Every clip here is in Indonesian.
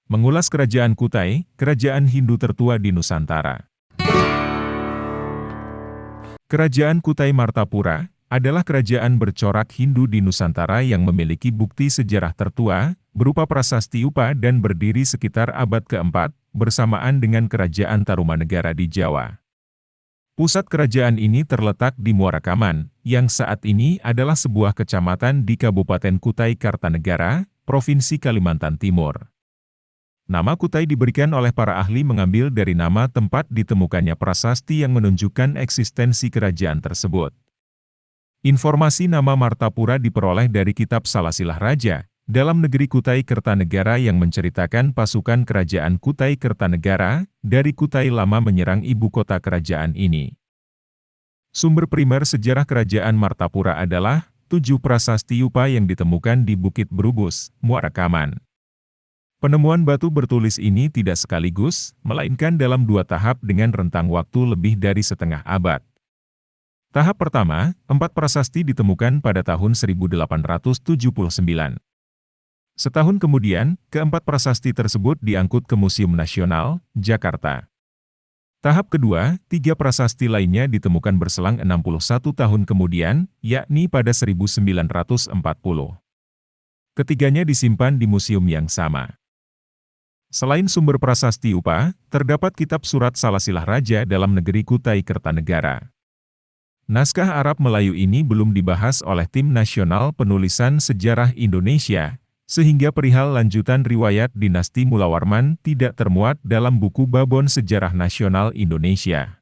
Mengulas Kerajaan Kutai, kerajaan Hindu tertua di Nusantara. Kerajaan Kutai Martapura adalah kerajaan bercorak Hindu di Nusantara yang memiliki bukti sejarah tertua, berupa prasasti Upa dan berdiri sekitar abad ke-4, bersamaan dengan Kerajaan Tarumanegara di Jawa. Pusat kerajaan ini terletak di Muara Kaman, yang saat ini adalah sebuah kecamatan di Kabupaten Kutai Kartanegara, Provinsi Kalimantan Timur. Nama Kutai diberikan oleh para ahli mengambil dari nama tempat ditemukannya prasasti yang menunjukkan eksistensi kerajaan tersebut. Informasi nama Martapura diperoleh dari kitab Salasilah Raja, dalam negeri Kutai Kertanegara yang menceritakan pasukan kerajaan Kutai Kertanegara, dari Kutai Lama menyerang ibu kota kerajaan ini. Sumber primer sejarah kerajaan Martapura adalah 7 prasasti Upa yang ditemukan di Bukit Berubus, Muara Kaman. Penemuan batu bertulis ini tidak sekaligus, melainkan dalam 2 tahap dengan rentang waktu lebih dari setengah abad. Tahap pertama, 4 prasasti ditemukan pada tahun 1879. Setahun kemudian, keempat prasasti tersebut diangkut ke Museum Nasional, Jakarta. Tahap kedua, 3 prasasti lainnya ditemukan berselang 61 tahun kemudian, yakni pada 1940. Ketiganya disimpan di museum yang sama. Selain sumber prasasti Upa, terdapat kitab surat Salasilah Raja dalam negeri Kutai Kertanegara. Naskah Arab Melayu ini belum dibahas oleh Tim Nasional Penulisan Sejarah Indonesia, sehingga perihal lanjutan riwayat dinasti Mulawarman tidak termuat dalam buku Babon Sejarah Nasional Indonesia.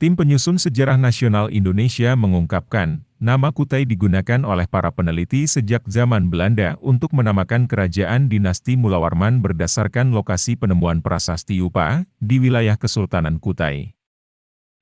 Tim Penyusun Sejarah Nasional Indonesia mengungkapkan, nama Kutai digunakan oleh para peneliti sejak zaman Belanda untuk menamakan kerajaan dinasti Mulawarman berdasarkan lokasi penemuan prasasti Upa di wilayah Kesultanan Kutai.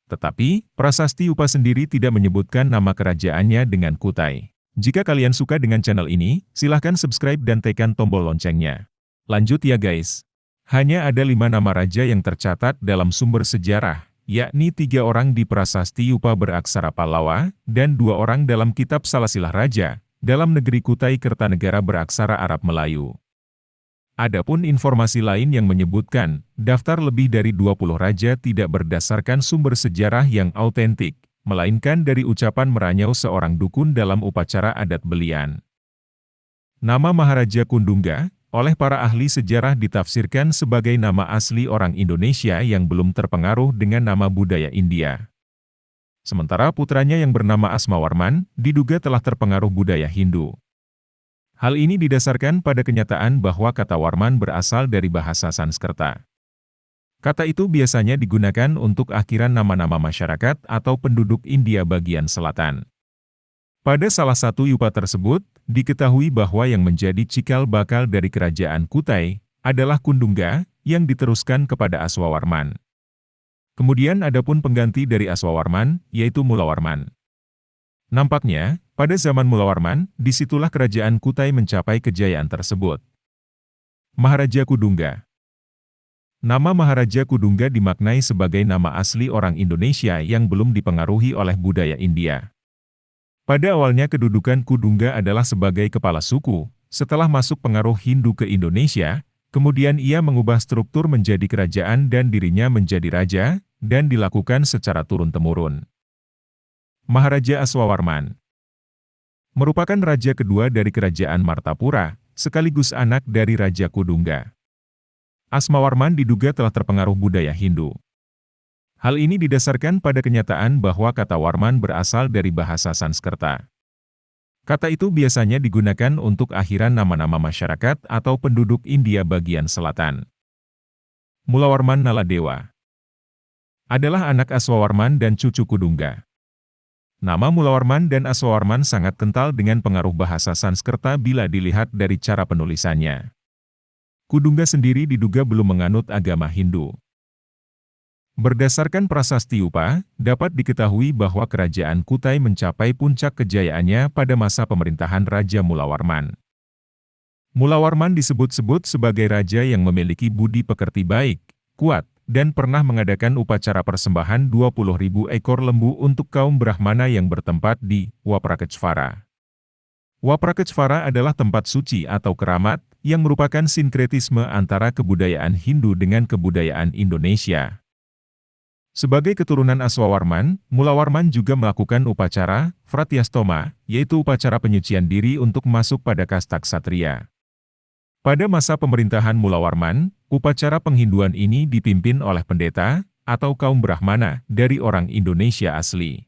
Tetapi, prasasti Upa sendiri tidak menyebutkan nama kerajaannya dengan Kutai. Jika kalian suka dengan channel ini, silahkan subscribe dan tekan tombol loncengnya. Lanjut ya guys. Hanya ada 5 nama raja yang tercatat dalam sumber sejarah, yakni 3 orang di prasasti Upa beraksara Pallawa, dan 2 orang dalam kitab Salasilah Raja, dalam negeri Kutai Kertanegara beraksara Arab Melayu. Adapun informasi lain yang menyebutkan, daftar lebih dari 20 raja tidak berdasarkan sumber sejarah yang autentik, melainkan dari ucapan meranyau seorang dukun dalam upacara adat belian. Nama Maharaja Kundungga, oleh para ahli sejarah ditafsirkan sebagai nama asli orang Indonesia yang belum terpengaruh dengan nama budaya India. Sementara putranya yang bernama Asmawarman, diduga telah terpengaruh budaya Hindu. Hal ini didasarkan pada kenyataan bahwa kata Warman berasal dari bahasa Sanskerta. Kata itu biasanya digunakan untuk akhiran nama-nama masyarakat atau penduduk India bagian selatan. Pada salah satu yupa tersebut, diketahui bahwa yang menjadi cikal bakal dari kerajaan Kutai adalah Kundungga, yang diteruskan kepada Aswawarman. Kemudian adapun pengganti dari Aswawarman, yaitu Mulawarman. Nampaknya, pada zaman Mulawarman, disitulah kerajaan Kutai mencapai kejayaan tersebut. Maharaja Kundungga. Nama Maharaja Kundungga dimaknai sebagai nama asli orang Indonesia yang belum dipengaruhi oleh budaya India. Pada awalnya kedudukan Kundungga adalah sebagai kepala suku, setelah masuk pengaruh Hindu ke Indonesia, kemudian ia mengubah struktur menjadi kerajaan dan dirinya menjadi raja, dan dilakukan secara turun-temurun. Maharaja Aswawarman merupakan raja kedua dari kerajaan Martapura, sekaligus anak dari Raja Kundungga. Asmawarman diduga telah terpengaruh budaya Hindu. Hal ini didasarkan pada kenyataan bahwa kata Warman berasal dari bahasa Sanskerta. Kata itu biasanya digunakan untuk akhiran nama-nama masyarakat atau penduduk India bagian selatan. Mulawarman Naladewa adalah anak Aswawarman dan cucu Kundungga. Nama Mulawarman dan Aswawarman sangat kental dengan pengaruh bahasa Sanskerta bila dilihat dari cara penulisannya. Kundungga sendiri diduga belum menganut agama Hindu. Berdasarkan prasasti Upa, dapat diketahui bahwa kerajaan Kutai mencapai puncak kejayaannya pada masa pemerintahan Raja Mulawarman. Mulawarman disebut-sebut sebagai raja yang memiliki budi pekerti baik, kuat, dan pernah mengadakan upacara persembahan 20.000 ekor lembu untuk kaum Brahmana yang bertempat di Waprakecvara. Waprakecvara adalah tempat suci atau keramat, yang merupakan sinkretisme antara kebudayaan Hindu dengan kebudayaan Indonesia. Sebagai keturunan Aswawarman, Mulawarman juga melakukan upacara Fratyastoma, yaitu upacara penyucian diri untuk masuk pada kasta ksatria. Pada masa pemerintahan Mulawarman, upacara penghinduan ini dipimpin oleh pendeta atau kaum Brahmana dari orang Indonesia asli.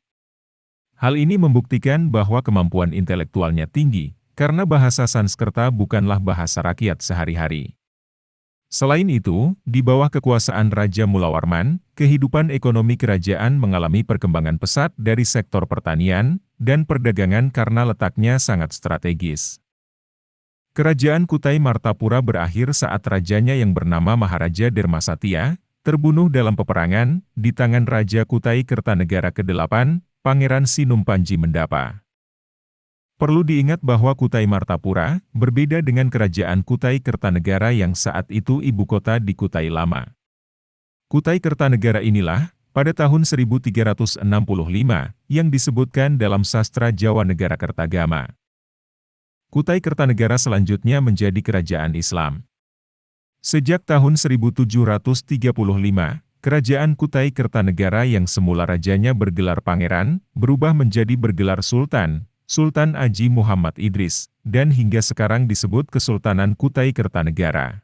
Hal ini membuktikan bahwa kemampuan intelektualnya tinggi, karena bahasa Sanskerta bukanlah bahasa rakyat sehari-hari. Selain itu, di bawah kekuasaan Raja Mulawarman, kehidupan ekonomi kerajaan mengalami perkembangan pesat dari sektor pertanian dan perdagangan karena letaknya sangat strategis. Kerajaan Kutai Martapura berakhir saat rajanya yang bernama Maharaja Dermasatya terbunuh dalam peperangan di tangan Raja Kutai Kertanegara ke-8, Pangeran Sinumpanji Mendapa. Perlu diingat bahwa Kutai Martapura berbeda dengan Kerajaan Kutai Kertanegara yang saat itu ibu kota di Kutai Lama. Kutai Kertanegara inilah, pada tahun 1365, yang disebutkan dalam sastra Jawa Negara Kertagama. Kutai Kertanegara selanjutnya menjadi kerajaan Islam. Sejak tahun 1735, Kerajaan Kutai Kertanegara yang semula rajanya bergelar pangeran, berubah menjadi bergelar sultan, Sultan Aji Muhammad Idris, dan hingga sekarang disebut Kesultanan Kutai Kertanegara.